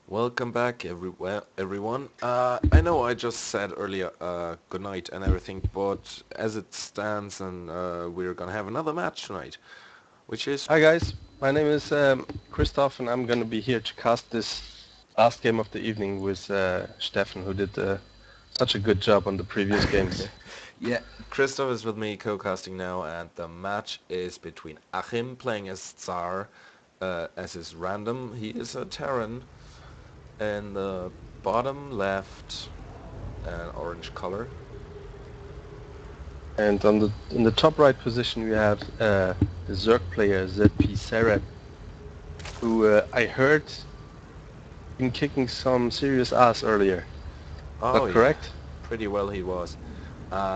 Welcome back, everyone. I know I just said earlier good night and everything, but as it stands, and we're gonna have another match tonight, which is Hi guys, my name is Christoph and I'm going to be here to cast this last game of the evening with Stefan, who did such a good job on the previous games. yeah. Christoph is with me co-casting now, and the match is between Achim playing as Tsar, as his random. He is a Terran, in the bottom left, an orange color. And in the top right position we have the Zerg player Cereb, who I heard been kicking some serious ass earlier. Is Oh that yeah, correct? pretty well he was.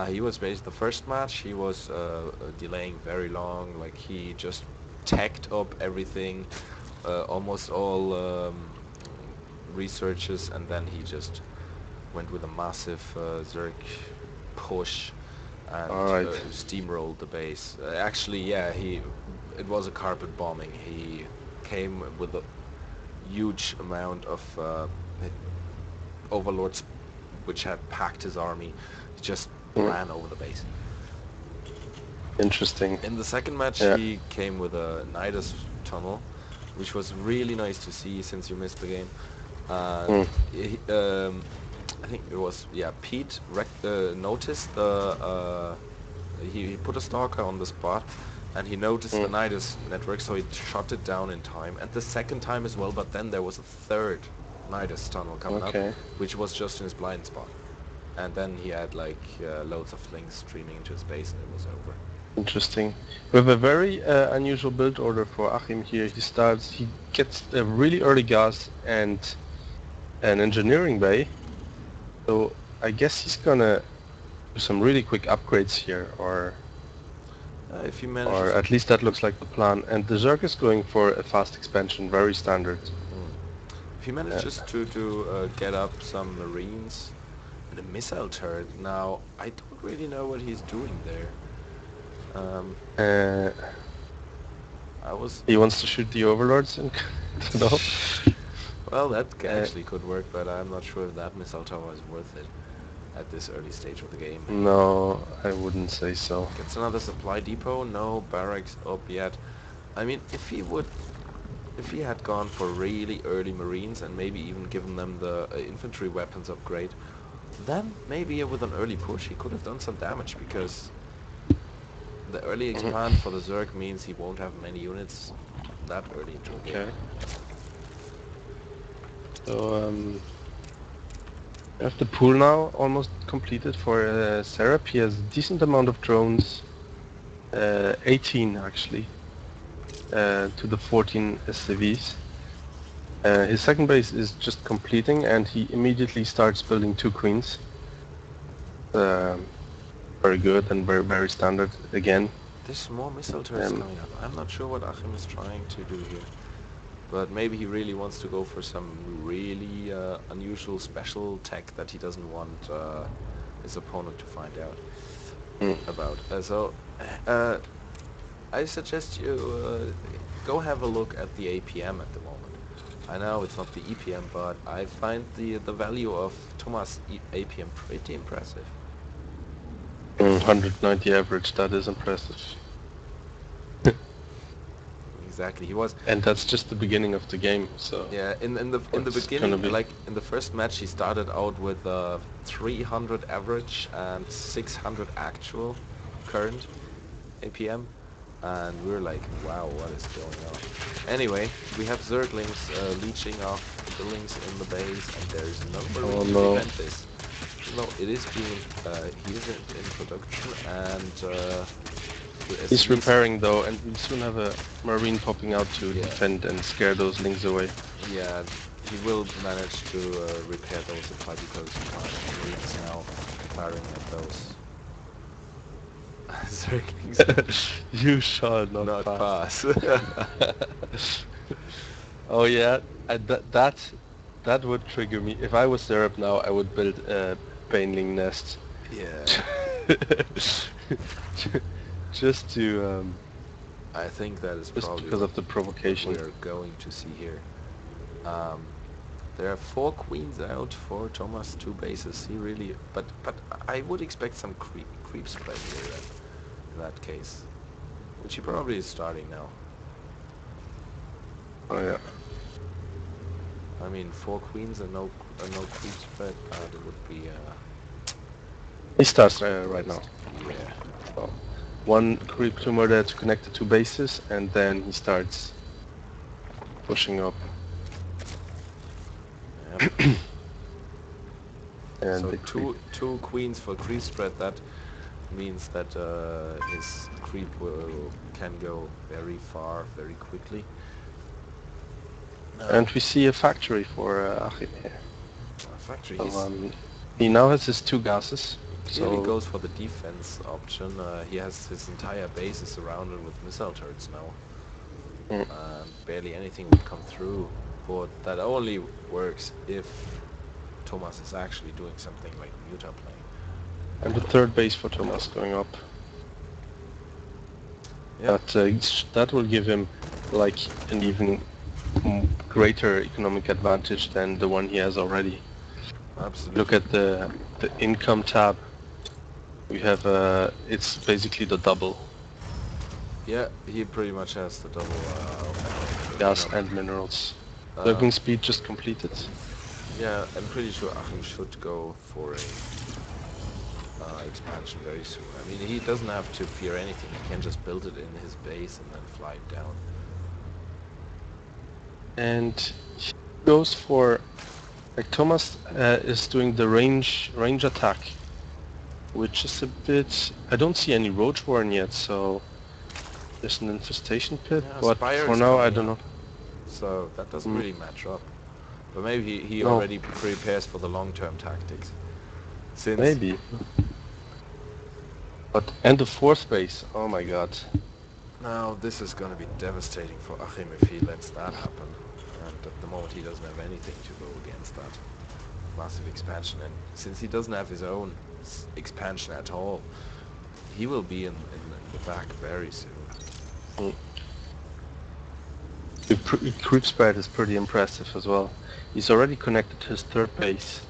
He was based the first match. He was delaying very long. Like he just tacked up everything, almost all researches, and then he just went with a massive Zerg push and Alright, steamrolled the base. Actually, yeah, it was a carpet bombing. He came with a huge amount of overlords, which had packed his army. He just ran over the base. interesting. In the second match, Yeah. he came with a Nidus tunnel, which was really nice to see since you missed the game. And Mm. I think it was, yeah, Pete noticed he put a stalker on the spot, and he noticed the Mm. Nidus network, so he shot it down in time, and the second time as well. But then there was a third Nidus tunnel coming up, Okay. which was just in his blind spot. And then he had like loads of links streaming into his base, and it was over. Interesting. We have a very unusual build order for Achim here. He gets a really early gas and an engineering bay. So I guess he's gonna do some really quick upgrades here, If he or manages, at least that looks like the plan. And the Zerg is going for a fast expansion, very standard. mm, if he Uh, manages to get up some marines and a missile turret, now I don't really know what he's doing there. Um, uh, I was he wants to shoot the overlords, and no. Well, that Uh, actually could work, but I'm not sure if that missile tower is worth it at this early stage of the game. no, I wouldn't say so. Gets another supply depot? No barracks up yet. I mean, if he had gone for really early marines and maybe even given them the infantry weapons upgrade, then maybe with an early push he could have done some damage, because the early Mhm. expand for the Zerg means he won't have many units that early into a game. Okay. So we have the pool now almost completed for Cereb. He has a decent amount of drones, 18 actually, to the 14 SCVs. His second base is just completing, and he immediately starts building two queens. Um, Very good and very standard again. There's more missile turrets Um, coming up. I'm not sure what Achim is trying to do here. But maybe he really wants to go for some really unusual special tech that he doesn't want his opponent to find out mm, about. Uh, I suggest you go have a look at the APM at the moment. I know it's not the EPM, but I find the value of Thomas' APM pretty impressive. 190 average, that is impressive. Exactly, he was. And that's just the beginning of the game, so Yeah, in the what's gonna beginning, be? like in the first match, he started out with 300 average and 600 actual current APM, and we were like, wow, what is going on? Anyway, we have Zerglings leeching off buildings in the base, and there's no Oh Marine to no. defend this. No, it is being he is in production, and the He's SCVs. repairing though, and we'll soon have a marine popping out to Yeah, defend and scare those lings away. yeah, he will manage to repair those supply depots while the Marines now firing at those Zerglings. You shall not Not pass. pass. Oh yeah, that would trigger me. If I was Cereb now, I would build a baneling nest. Yeah, Just to I think that is just probably because of the what we provocation. are going to see here. Um, There are 4 queens out for Thomas, 2 bases. He really, but I would expect some creep spread here then, in that case, which he probably is starting now. Oh yeah. I mean, 4 queens and no creep spread. That would be He starts right now. waste. Yeah. So, one creep tumor there to connect the 2 bases, and then he starts pushing up. Yep. And So the creep. two queens for creep spread. That means that his creep can go very far very quickly. And we see a factory for Achim here. Factory. So, he now has his 2 gases. Clearly So goes for the defense option. He has his entire base is surrounded with missile turrets now. Barely anything would come through, but that only works if Thomas is actually doing something like Muta playing. and the 3rd base for Thomas going up. Yeah. But that will give him like an even greater economic advantage than the one he has already. Absolutely. Look at the income tab. We have it's basically the double. Yeah, he pretty much has the double Gas income. and minerals. Logging speed just completed. Yeah, I'm pretty sure Achim should go for a expansion very soon. I mean, he doesn't have to fear anything. He can just build it in his base and then fly it down. And he goes for, like Thomas is doing the range attack, which is a bit. I don't see any roach warren yet, so there's an infestation pit. Yeah, But Spire for is now, I coming don't up, know. so that doesn't really match up. But maybe he No. already prepares for the long-term tactics. Since Maybe. But and the 4th base. Oh my god. now this is going to be devastating for Achim if he lets that happen. And at the moment he doesn't have anything to go against that massive expansion. And since he doesn't have his own expansion at all, he will be in the back very soon. The creep spread is pretty impressive as well. He's already connected to his 3rd base,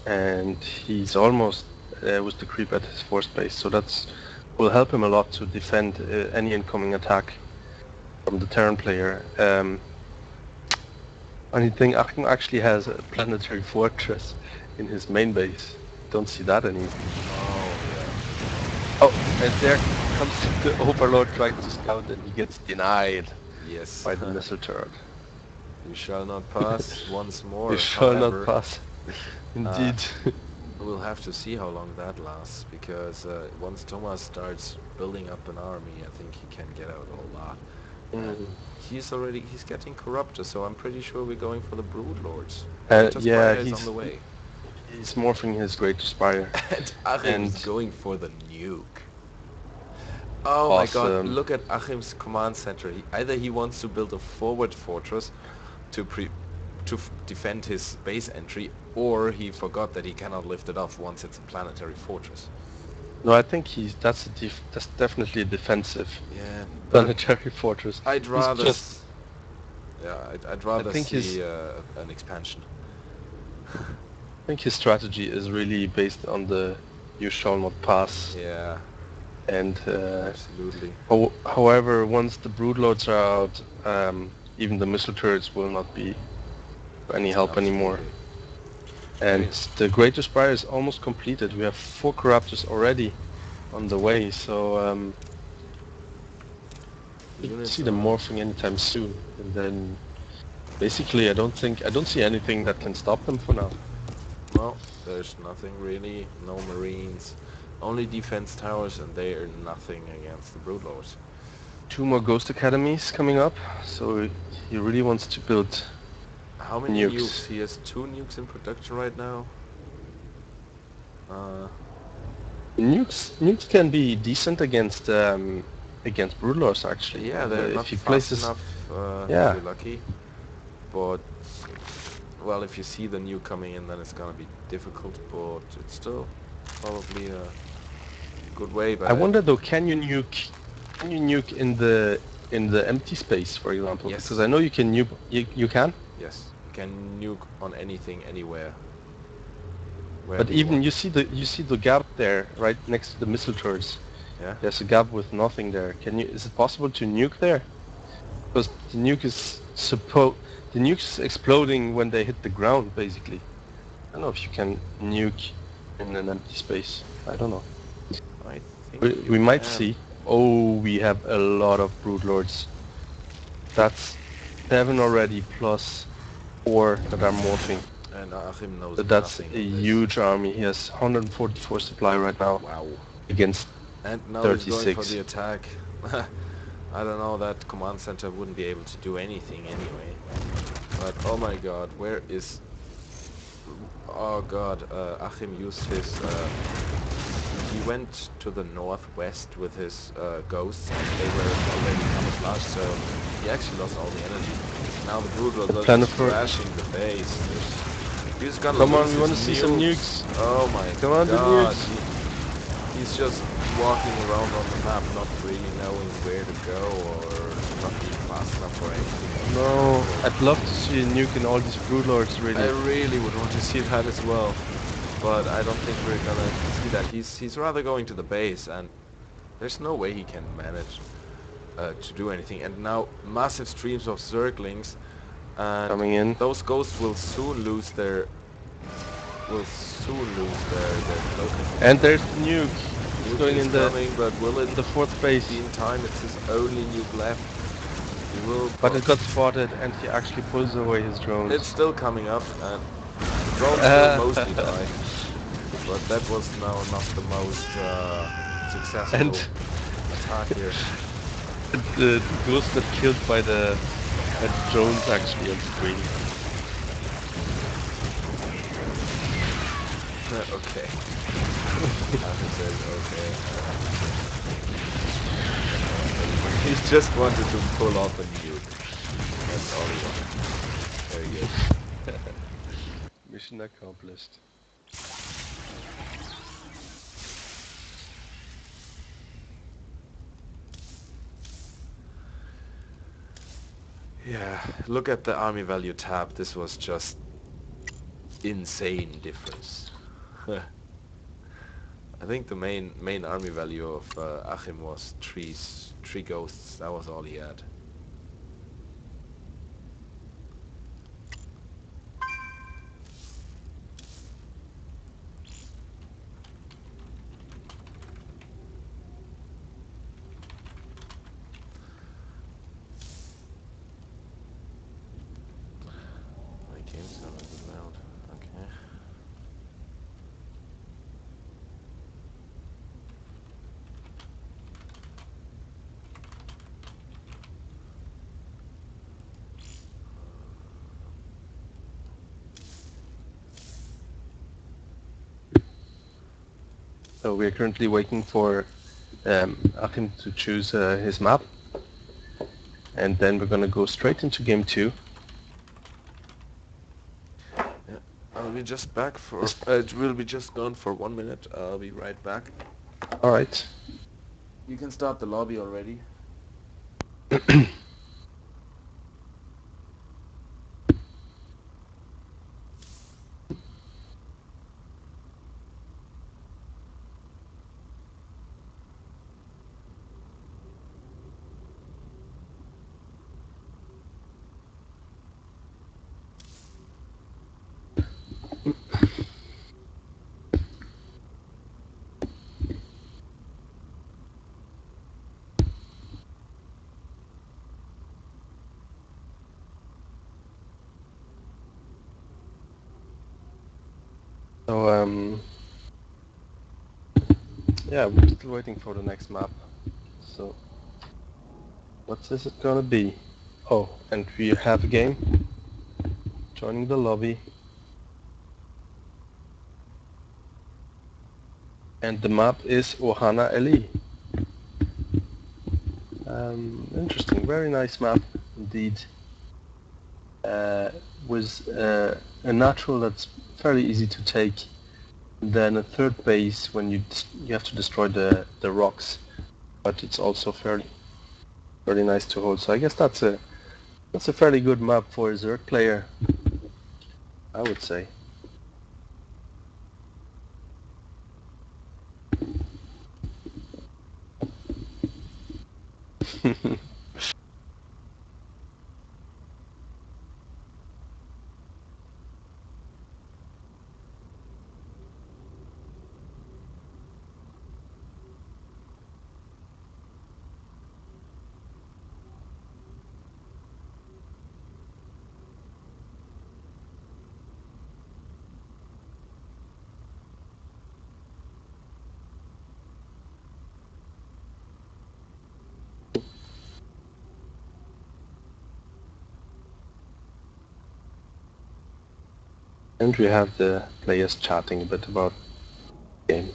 and he's almost with the creep at his 4th base. So that's will help him a lot to defend any incoming attack from the Terran player. Funny thing, Achim actually has a planetary fortress in his main base. Don't see that anymore. Oh yeah. Oh, and there comes the Overlord trying to scout, and he gets denied. Yes. By the missile turret. You shall not pass once more. You shall However, not pass. Indeed. We'll have to see how long that lasts, because once Thomas starts building up an army, I think he can get out a whole lot. He's getting corrupted, so I'm pretty sure we're going for the Brood Lords. Yeah, is on the way. He's morphing his Great Spire. And Achim is going for the nuke. Oh my god, look at Achim's command center. Either he wants to build a forward fortress to defend his base entry, or he forgot that he cannot lift it off once it's a planetary fortress. No, I think that's definitely a defensive planetary fortress. I'd rather see an expansion. I think his strategy is really based on the you shall not pass. Yeah. And absolutely. However, once the broodlords are out, even the missile turrets will not be any help anymore. And the Greater Spire is almost completed. We have 4 corruptors already on the way, so we can see them morphing anytime soon. And then basically, I don't see anything that can stop them for now. Well, there's nothing really. No Marines. Only defense towers, and they are nothing against the Broodlords. 2 more Ghost Academies coming up, so he really wants to build. How many nukes? He has 2 nukes in production right now. Nukes can be decent against Broodlords actually. Yeah, they're not fast enough if you're lucky. But well, if you see the nuke coming in, then it's gonna be difficult. But it's still probably a good way. But I wonder though, can you nuke in the empty space, for example? Yes. Because I know you can nuke. You can. Yes, you can nuke on anything, anywhere, But wherever he even wants. you see the gap there, right next to the missile turrets. Yeah. There's a gap with nothing there. Is it possible to nuke there? Because the nuke's exploding when they hit the ground, basically. I don't know if you can nuke in an empty space. I don't know. I think you We might can. see. Oh, we have a lot of brood lords. That's 7 already plus 4 that are morphing. And Achim knows So that's nothing a of this. huge army. He has 144 supply right now Wow. against And now he's going for 36. the attack. I don't know, that command center wouldn't be able to do anything anyway. But oh my god, where is... Oh god, Achim used his... he went to the northwest with his ghosts, and they were already camouflaged, so he actually lost all the energy. Now the Broodlords The are just Planifer. trashing the base. He's gonna Come on, lose we his want to see some nukes. Oh my Come on, the god, nukes. he's just walking around on the map, not really knowing where to go, or not being fast enough for anything. No, I'd love to see a nuke in all these broodlords, I really. really would want to see that as well, but I don't think we're gonna see that. He's rather going to the base, and there's no way he can manage to do anything. And now massive streams of Zerglings, and Coming in. those ghosts will soon lose their their focus. And there's the nuke. It's Nuke going is in the coming, but will it fourth base. be in time? It's his only nuke left. He will. But it got spotted, and he actually pulls away his drones. It's still coming up, and the drones will mostly die. But that was now not the most successful And attack here. the ghost got killed by the drones actually on screen. Okay. After says okay. He just wanted to pull off a nuke. That's all he wanted. Very good. Mission accomplished. Yeah, look at the army value tab. This was just insane difference. I think the main army value of Achim was three ghosts. That was all he had. My game sound is loud. Okay. So we are currently waiting for Achim to choose his map, and then we're gonna go straight into game 2. Yeah, I'll be just back for. It will be just gone for 1 minute. I'll be right back. All right. You can start the lobby already. So yeah, we're still waiting for the next map. So what is it gonna be? Oh, and we have a game. Joining the lobby. And the map is Ohana Eli. Interesting, very nice map indeed. With a natural that's fairly easy to take. Then a third base when you have to destroy the rocks, but it's also fairly nice to hold. So I guess that's a fairly good map for a Zerg player. I would say. And we have the players chatting a bit about the game.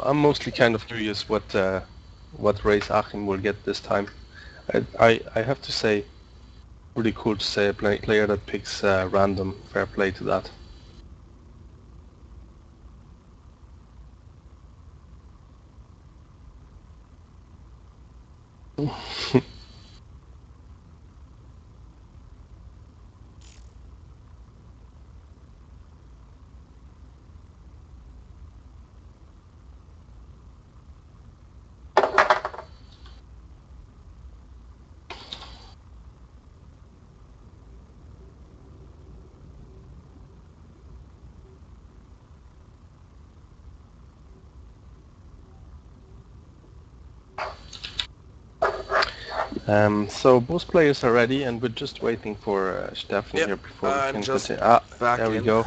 I'm mostly kind of curious what race Achim will get this time. I have to say, really cool to say a player that picks random. Fair play to that. So both players are ready, and we're just waiting for Stefan Yep, here before we I'm can just continue. Ah, back there we in. go.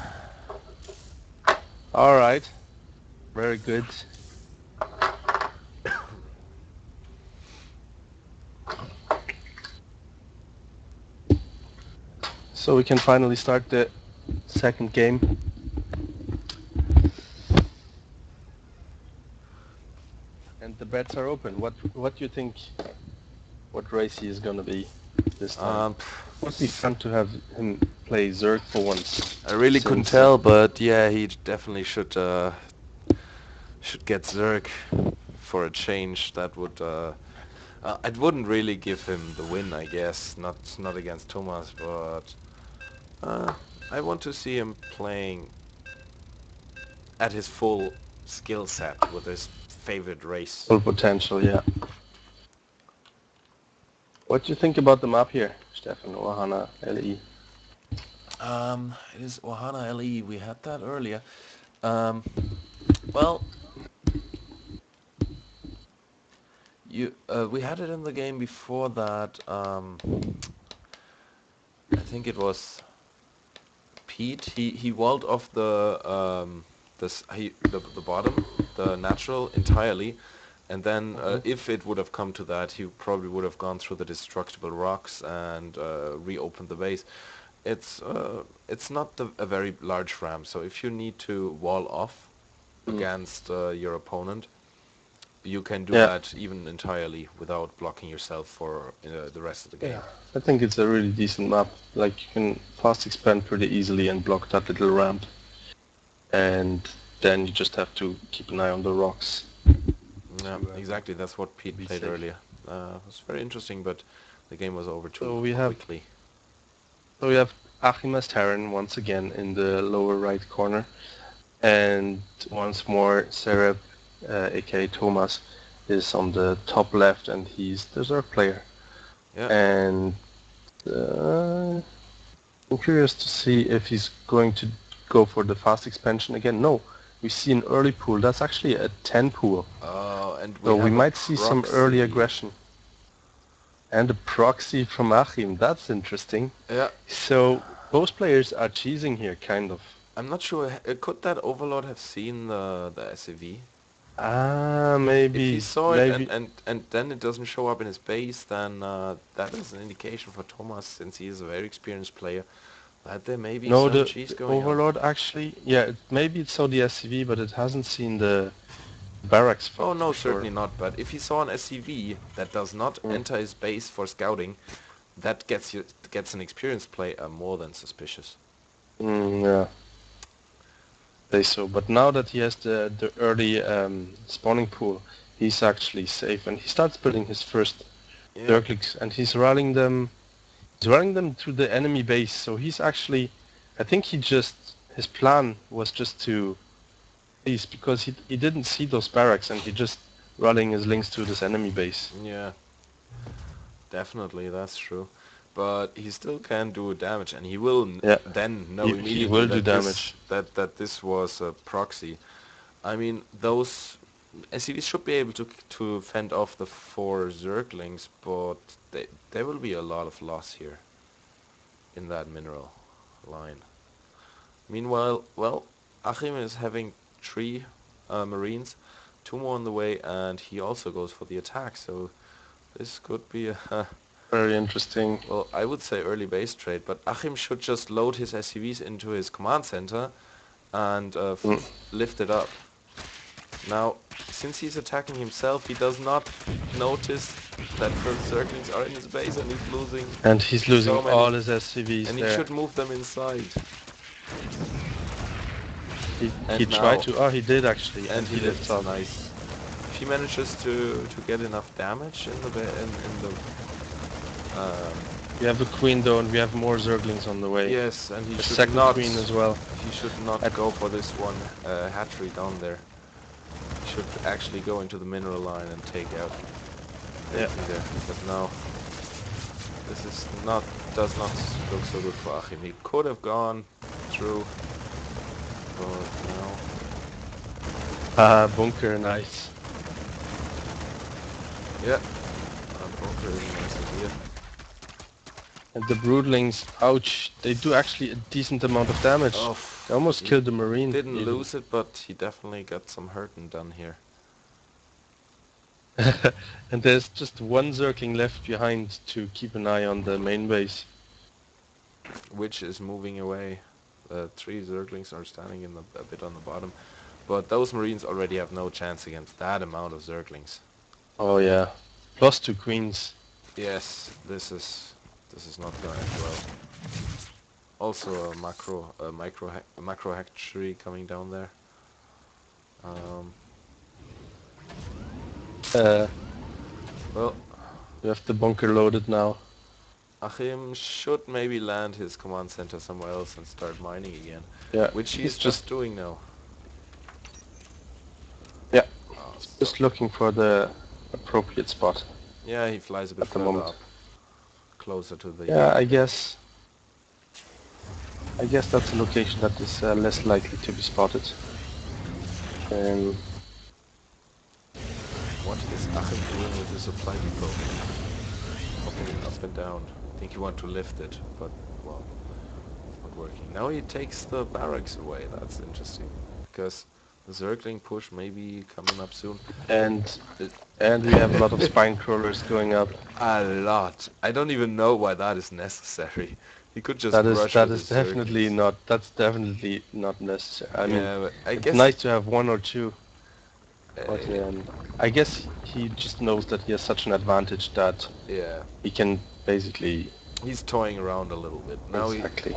All right, very good. So we can finally start the second game. And the bets are open. What do you think? What race he is gonna be this time? Um, It would be fun to have him play Zerg for once. I really couldn't Since tell, but yeah, he definitely should get Zerg for a change. That would it wouldn't really give him the win, I guess. Not against Thomas, but uh, I want to see him playing at his full skill set with his favorite race. full potential, yeah. What do you think about the map here, Stefan Ohana LE? It is Ohana LE. We had that earlier. Um, well, we had it in the game before that. I think it was Pete. He walled off the bottom, the natural entirely, and then Mm-hmm. if it would have come to that, he probably would have gone through the destructible rocks and reopened the base. It's not a very large ramp, so if you need to wall off Mm. against your opponent, you can do Yeah, that even entirely without blocking yourself for the rest of the yeah. game. I think it's a really decent map. Like you can fast expand pretty easily and block that little ramp, and then you just have to keep an eye on the rocks Yeah, to exactly. That's what Pete be played safe. earlier. It was very interesting, but the game was over too So we have quickly. so we have Achim as Terran once again in the lower right corner, and once more Cereb, aka Thomas, is on the top left, and he's the Zerg player. Yeah, And uh, I'm curious to see if he's going to go for the fast expansion again. No, we see an early pool. That's actually a 10 pool. and we So we have a might see some early proxy. aggression. And a proxy from Achim. That's interesting. Yeah, So both players are cheesing here, kind of. I'm not sure. Could that Overlord have seen the SAV? Ah, If he maybe, saw it maybe. and then it doesn't show up in his base, then that is an indication for Thomas, since he is a very experienced player, that there may be No, some the cheese going on. Overlord actually, yeah, maybe it saw the SCV, but it hasn't seen the barracks Oh no, for sure. certainly not. But if he saw an SCV that does not Mm. enter his base for scouting, that gets an experienced player more than suspicious. Yeah. say so. But now that he has the early spawning pool, he's actually safe, and he starts building his first Yeah, Zerglings, and he's running them. He's running them to the enemy base. So he's actually, I think his plan was just to please, because he didn't see those barracks, and he just running his links to this enemy base. yeah, definitely, that's true. But he still can do damage, and he will Yeah, then know he immediately will do that damage. this was a proxy. I mean, those SCVs should be able to fend off the 4 Zerglings, but there will be a lot of loss here in that mineral line. Meanwhile, well, Achim is having 3 Marines, 2 more on the way, and he also goes for the attack. So this could be a Very interesting. well, I would say early base trade, but Achim should just load his SCVs into his command center and Mm. lift it up. Now, since he's attacking himself, he does not notice that first Zerglings are in his base and he's losing And he's losing so many. all his SCVs And he there. should move them inside. He And tried now, to. Oh, he did actually, and and he he lifts lifts up. nice. If he manages to get enough damage in the We have a queen though, and we have more Zerglings on the way. yes, and A second queen as well. he should not At, go for this one hatchery down there. He should actually go into the mineral line and take out yeah. everything there. But no, this is does not look so good for Achim. He could have gone through, but no. Bunker, nice. Yeah, bunker is a nice idea. And the broodlings, ouch, they do actually a decent amount of damage. Oh, They almost he killed the marine. didn't even. lose it, but he definitely got some hurting done here. And there's just one Zergling left behind to keep an eye on the main base. Which is moving away. 3 Zerglings are standing a bit on the bottom, but those Marines already have no chance against that amount of Zerglings. Oh yeah, plus 2 queens. Yes, this is not going to end well. Also a macro hatchery coming down there. Uh, Well, we have the bunker loaded now. Achim should maybe land his command center somewhere else and start mining again, Yeah, which he's he's just doing now. yeah, Oh, so just looking for the appropriate spot yeah, he flies a bit at the further moment. up, closer to the. Yeah, I guess that's a location that is less likely to be spotted. What is Achim doing with the supply depot? Hopping it up and down. I think he wants to lift it, but well, not working. Now he takes the barracks away. That's interesting, because the Zergling push may be coming up soon. And It, and we have a lot of spine crawlers going up. a lot. I don't even know why that is necessary. He could just rush with his Zerglings. That's definitely not necessary. I mean, Yeah, but I it's guess nice to have 1 or 2, but uh, I guess he just knows that he has such an advantage that yeah, he can basically he's toying around a little bit. Now exactly.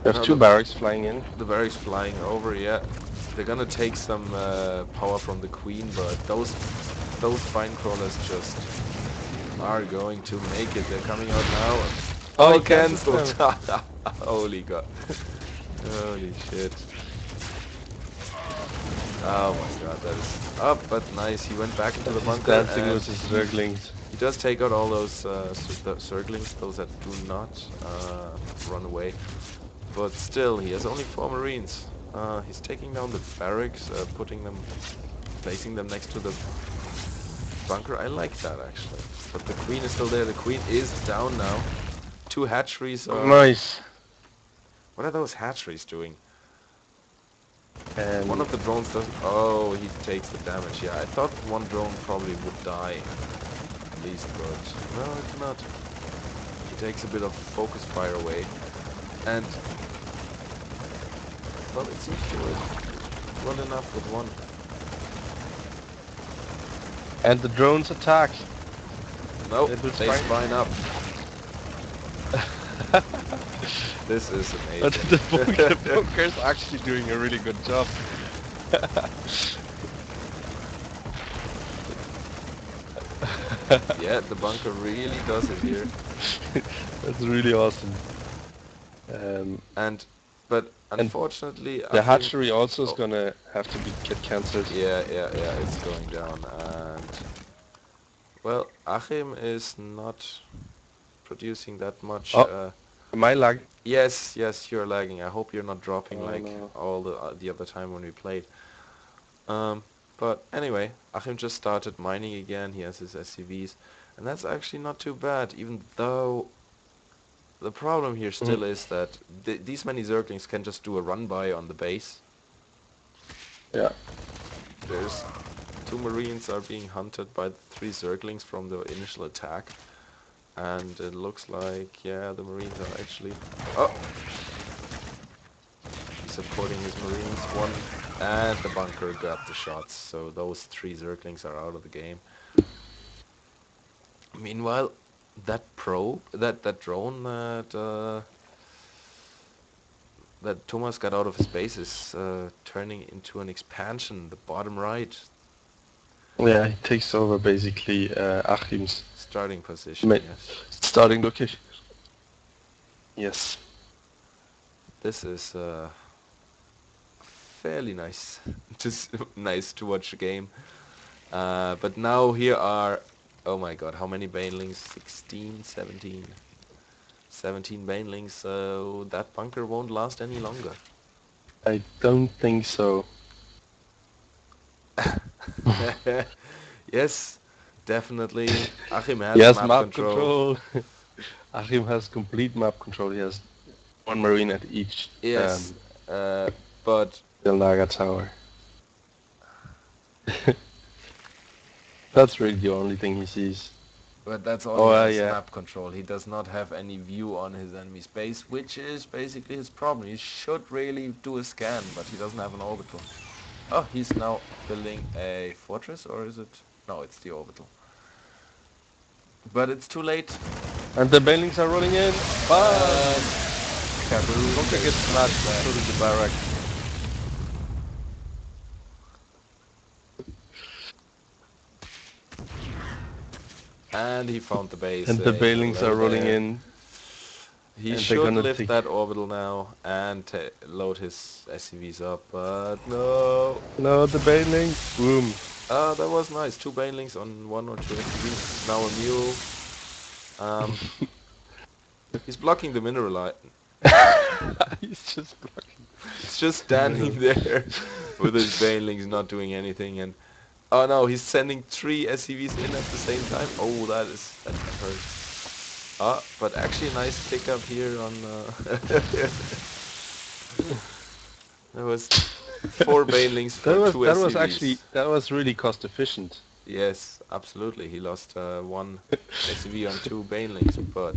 We have now 2 barracks flying in. the barracks flying over. Yeah, they're gonna take some power from the queen, but those fine crawlers just are going to make it. They're coming out now. Oh, Oh, he cancelled cancelled! Holy god! Holy shit! Oh my god, that is up, but nice. He went back into the He's bunker dancing and with his Zerglings. he does take out all those Zerglings, those that do not run away. But still, he has only 4 Marines. He's taking down the barracks, placing them next to the bunker. I like that actually. But the queen is still there. The queen is down now. 2 hatcheries are... Nice. What are those hatcheries doing? And One of the drones doesn't... Oh, he takes the damage. Yeah, I thought one drone probably would die. At least, but... No, it's not. He takes a bit of focus fire away. And... Well, it seems to work well enough with one. and the drones attack. Nope, It was they fine. spine up. This is But amazing. the bunker's actually doing a really good job. Yeah, the bunker really does it here. That's really awesome. Um, And but and unfortunately, the Achim. hatchery also is Oh, gonna have to get cancelled. yeah, it's going down. And well, Achim is not producing that much. Oh, am I lagging? Yes, you're lagging. I hope you're not dropping Oh like no. all the other time when we played. Um, but anyway, Achim just started mining again. He has his SCVs, and that's actually not too bad. Even though the problem here Mhm. still is that these many Zerglings can just do a run by on the base. Yeah. There's two Marines are being hunted by the three Zerglings from the initial attack, and it looks like yeah, the Marines are actually. Oh, he's supporting his Marines. One and the bunker got the shots, so those three Zerglings are out of the game. Meanwhile, that drone that Thomas got out of his base is turning into an expansion. The bottom right Yeah, he takes over basically Achim's starting position. ma- Yes, starting location. Yes. this is fairly nice. Just nice to watch the game. But now here are, oh my god, how many banelings? 16, 17. 17 banelings, so that bunker won't last any longer. I don't think so. Yes, definitely. Achim He has has map map control. control. Achim has complete map control. He has one marine at each Yes, but Naga tower. That's really the only thing he sees. that's all he Oh, has, yeah. map control. He does not have any view on his enemy's base, which is basically his problem. He should really do a scan, but he doesn't have an orbital. Oh, he's now building a fortress, or is it? No, it's the orbital. But it's too late. And the banelings are rolling in. Bam! And kaboom, Bunker there's gets another smashed. flag. So did the barrack. And he found the base And the saying banelings are hello rolling there. in. He And they're should gonna lift take... that orbital now and load his SCVs up, but no. No, the banelings. Boom. That was nice. Two banelings on one or two SCVs. Now a mule. Um, he's blocking the mineral. He's just blocking He's just the middle. standing there with his banelings not doing anything. And oh no, he's sending three SCVs in at the same time. Oh, that can hurt. But actually a nice pickup here on. There was four banelings for two SCVs. That was really cost efficient. Yes, absolutely. He lost one SCV on two banelings, but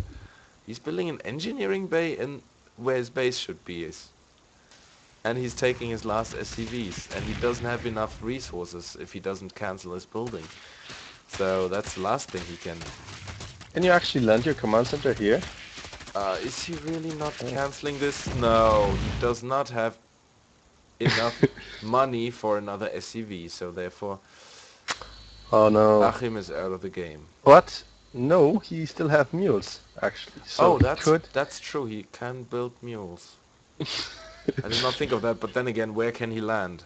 he's building an engineering bay in where his base should be is. And he's taking his last SCVs, and he doesn't have enough resources if he doesn't cancel his building. So that's the last thing he can. Can you actually land your command center here? Is he really not Oh. canceling this? No, he does not have enough money for another SCV, so therefore Oh no. Achim is out of the game. But no, he still have mules actually. So Oh, he could. that's true. He can build mules. I did not think of that, but then again, where can he land?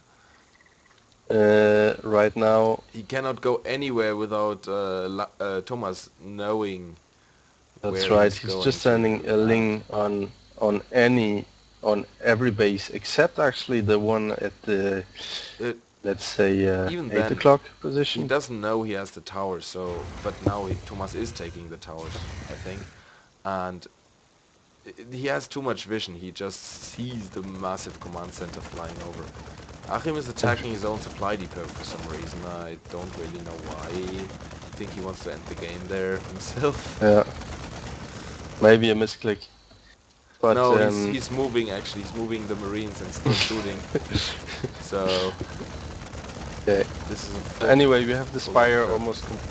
Right now, He cannot go anywhere without Thomas knowing that's where right. he's He's going just to sending a land. ling on every base except actually the one at the, Uh, let's say, Even 8 then, o'clock he position. doesn't know he has the towers. So, but now Thomas is taking the towers, I think, and he has too much vision. He just sees the massive command center flying over. Achim is And attacking his own supply depot for some reason. I don't really know why. I think he wants to end the game there himself. yeah, maybe a misclick. But No, he's moving actually. He's moving the Marines and still shooting. So yeah. this is a Anyway, we have the full spire pickup.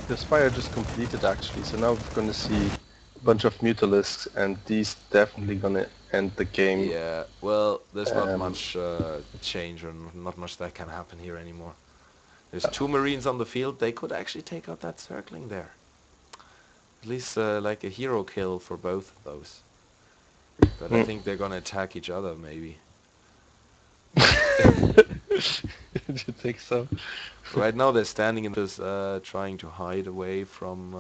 the spire just completed actually. So now we're gonna see bunch of Mutalisks, and these definitely gonna end the game. Yeah, well, there's not Um, much change or not much that can happen here anymore. There's 2 Marines on the field. They could actually take out that circling there. At least like a hero kill for both of those. But I mm. think they're gonna attack each other maybe. Do you think so? Right now they're standing in this trying to hide away from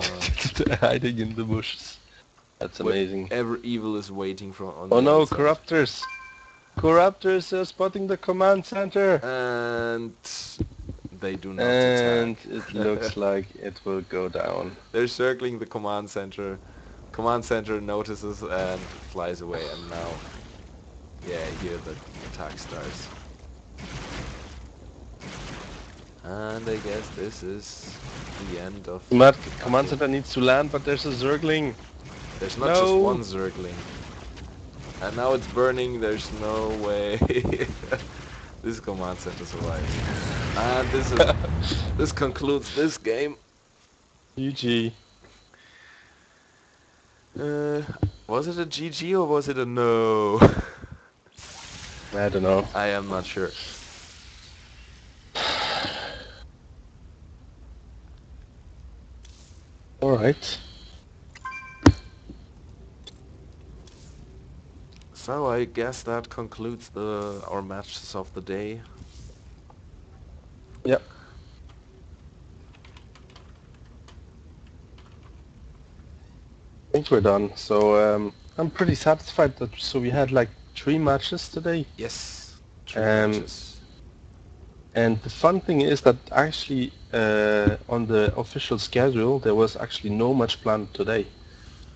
Hiding in the bushes. That's amazing. whatever evil is waiting for on Oh the no, outside. corruptors! Corruptors are spotting the command center! And they do not And attack. it looks like it will go down. They're circling the command center. Command center notices and flies away, and now, yeah, here the attack starts. And I guess this is the end of Command, the command battle. center needs to land, but there's a Zergling. There's not just No! one Zergling. And now it's burning, there's no way this command center survives. And this concludes this game. GG. Was it a GG or was it a no? I don't know. I am not sure. Alright. So I guess that concludes our matches of the day. Yep. I think we're done. So I'm pretty satisfied that we had like 3 matches today. Yes, 3 Um, matches. And the fun thing is that actually on the official schedule there was actually no match planned today.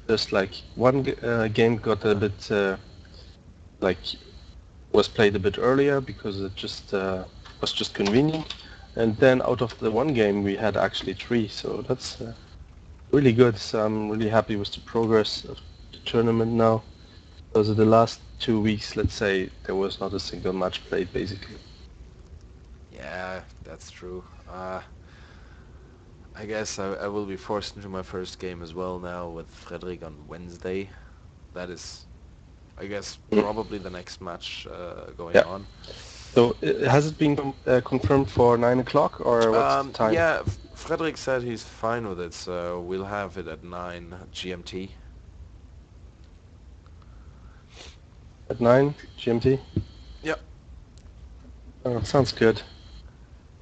Just like one game got a bit like was played a bit earlier because it just was just convenient, and then out of the one game we had actually 3. So that's really good. So I'm really happy with the progress of the tournament now. Because of the last 2 weeks, let's say, there was not a single match played basically. Yeah, that's true. I guess I will be forced into my first game as well now with Frederick on Wednesday. That is, I guess, probably the next match going Yeah. on. So has it been confirmed for 9 o'clock or what's the time? Yeah, Frederick said he's fine with it, so we'll have it at 9 GMT. At 9 GMT? Yep. Oh, sounds good.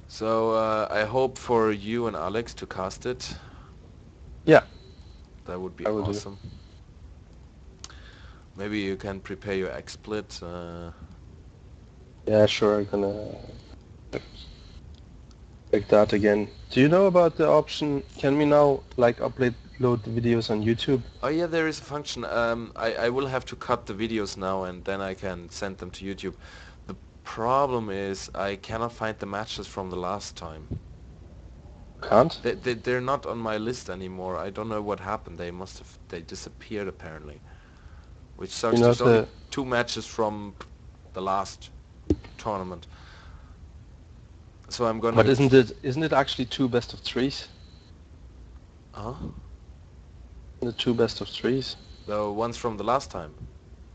So I hope for you and Alex to cast it. Yeah. That would be I will do. awesome. Maybe you can prepare your XSplit. Yeah, sure. I'm gonna check that again. Do you know about the option? Can we now like upload the videos on YouTube? Oh yeah, there is a function. I will have to cut the videos now and then I can send them to YouTube. The problem is I cannot find the matches from the last time. Can't? They're not on my list anymore. I don't know what happened. They disappeared apparently. Which sucks. You know There's only the 2 matches from the last tournament. So I'm gonna... But isn't it actually 2 best of 3s? Huh? The 2 best of 3s? The ones from the last time.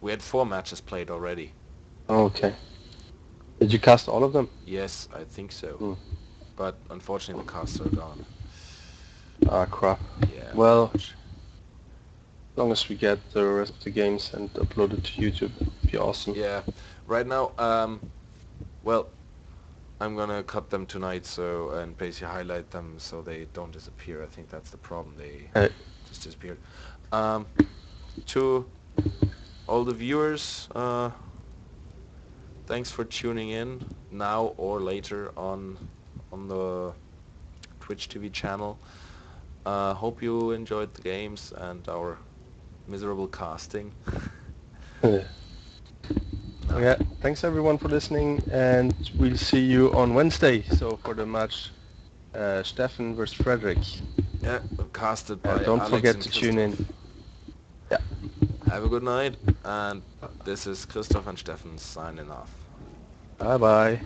We had 4 matches played already. Oh, okay. Did you cast all of them? Yes, I think so. Hmm. But unfortunately the casts are gone. Ah, crap. Yeah, Well, pretty much. as long as we get the rest of the games and upload it to YouTube, it'd be awesome. Yeah. Right now, well, I'm gonna cut them tonight and basically highlight them so they don't disappear. I think that's the problem. They just disappeared. To all the viewers, thanks for tuning in now or later on the Twitch TV channel. Hope you enjoyed the games and our miserable casting. Yeah, thanks everyone for listening, and we'll see you on Wednesday. So for the match, Stefan versus Frederick. Yeah, casted by Don't Alex forget and to tune in. Yeah. Have a good night, and this is Christoph and Stefan signing off. Bye bye.